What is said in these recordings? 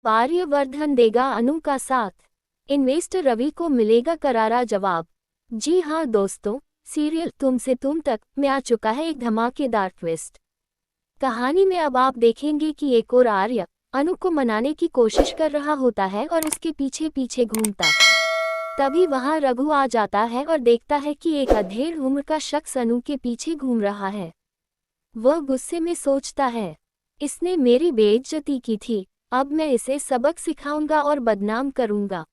आर्यवर्धन देगा अनु का साथ, इन्वेस्टर रवि को मिलेगा करारा जवाब। जी हाँ दोस्तों, सीरियल तुम से तुम तक में आ चुका है एक धमाकेदार ट्विस्ट। कहानी में अब आप देखेंगे कि एक और आर्य अनु को मनाने की कोशिश कर रहा होता है और उसके पीछे पीछे घूमता। तभी वहां रघु आ जाता है और देखता है कि एक अधेड़ उम्र का शख्स अनु के पीछे घूम रहा है। वह गुस्से में सोचता है, इसने मेरी बेइज्जती की थी, अब मैं इसे सबक सिखाऊंगा और बदनाम करूंगा।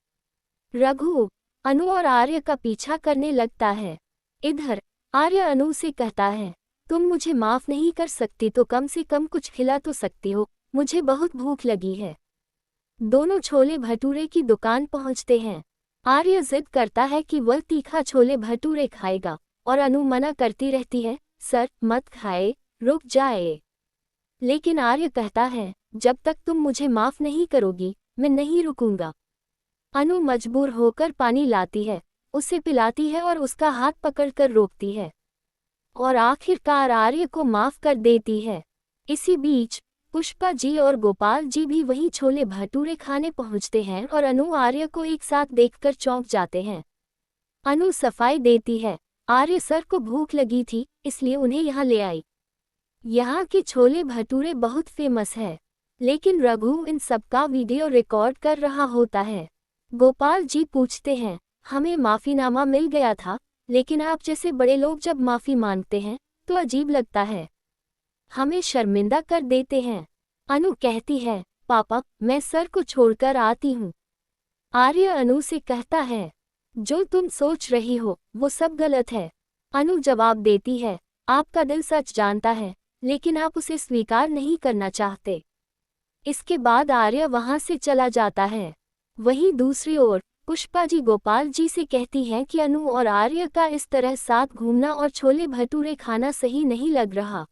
रघु अनु और आर्य का पीछा करने लगता है। इधर आर्य अनु से कहता है, तुम मुझे माफ नहीं कर सकती तो कम से कम कुछ खिला तो सकती हो, मुझे बहुत भूख लगी है। दोनों छोले भटूरे की दुकान पहुंचते हैं। आर्य जिद करता है कि वह तीखा छोले भटूरे खाएगा और अनु मना करती रहती है, सर मत खाए, रुक जाए। लेकिन आर्य कहता है, जब तक तुम मुझे माफ नहीं करोगी मैं नहीं रुकूंगा। अनु मजबूर होकर पानी लाती है, उसे पिलाती है और उसका हाथ पकड़कर रोकती है और आखिरकार आर्य को माफ कर देती है। इसी बीच पुष्पा जी और गोपाल जी भी वहीं छोले भटूरे खाने पहुंचते हैं और अनु आर्य को एक साथ देखकर चौंक जाते हैं। अनु सफाई देती है, आर्य सर को भूख लगी थी इसलिए उन्हें यहाँ ले आई। यहाँ के छोले भटूरे बहुत फेमस है, लेकिन रघु इन सबका वीडियो रिकॉर्ड कर रहा होता है। गोपाल जी पूछते हैं, हमें माफीनामा मिल गया था, लेकिन आप जैसे बड़े लोग जब माफी मांगते हैं तो अजीब लगता है, हमें शर्मिंदा कर देते हैं। अनु कहती है, पापा मैं सर को छोड़कर आती हूँ। आर्य अनु से कहता है, जो तुम सोच रही हो वो सब गलत है। अनु जवाब देती है, आपका दिल सच जानता है लेकिन आप उसे स्वीकार नहीं करना चाहते। इसके बाद आर्य वहां से चला जाता है। वहीं दूसरी ओर पुष्पा जी गोपाल जी से कहती हैं कि अनु और आर्य का इस तरह साथ घूमना और छोले भटूरे खाना सही नहीं लग रहा।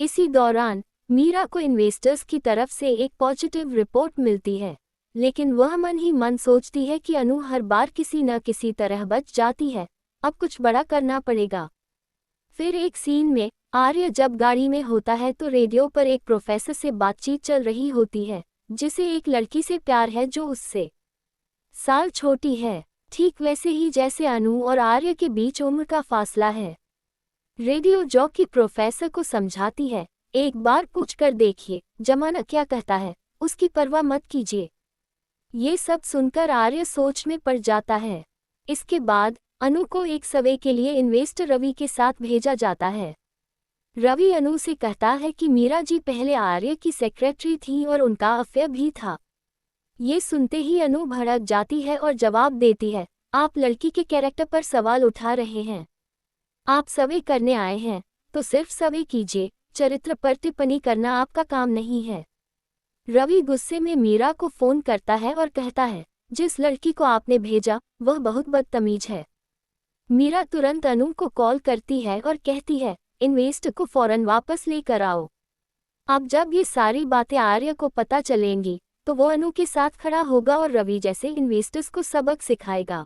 इसी दौरान मीरा को इन्वेस्टर्स की तरफ से एक पॉजिटिव रिपोर्ट मिलती है, लेकिन वह मन ही मन सोचती है कि अनु हर बार किसी न किसी तरह बच जाती है, अब कुछ बड़ा करना पड़ेगा। फिर एक सीन में आर्य जब गाड़ी में होता है तो रेडियो पर एक प्रोफेसर से बातचीत चल रही होती है, जिसे एक लड़की से प्यार है जो उससे साल छोटी है, ठीक वैसे ही जैसे अनु और आर्य के बीच उम्र का फासला है। रेडियो जॉकी प्रोफेसर को समझाती है, एक बार पूछकर देखिए जमाना क्या कहता है, उसकी परवाह मत कीजिए। ये सब सुनकर आर्य सोच में पड़ जाता है। इसके बाद अनु को एक सर्वे के लिए इन्वेस्टर रवि के साथ भेजा जाता है। रवि अनु से कहता है कि मीरा जी पहले आर्य की सेक्रेटरी थी और उनका अफेयर भी था। ये सुनते ही अनु भड़क जाती है और जवाब देती है, आप लड़की के कैरेक्टर पर सवाल उठा रहे हैं। आप सर्वे करने आए हैं तो सिर्फ सर्वे कीजिए, चरित्र पर टिप्पणी करना आपका काम नहीं है। रवि गुस्से में मीरा को फोन करता है और कहता है, जिस लड़की को आपने भेजा वह बहुत बदतमीज है। मीरा तुरंत अनु को कॉल करती है और कहती है, इन्वेस्टर को फौरन वापस लेकर आओ। अब जब ये सारी बातें आर्य को पता चलेंगी तो वो अनु के साथ खड़ा होगा और रवि जैसे इन्वेस्टर्स को सबक सिखाएगा।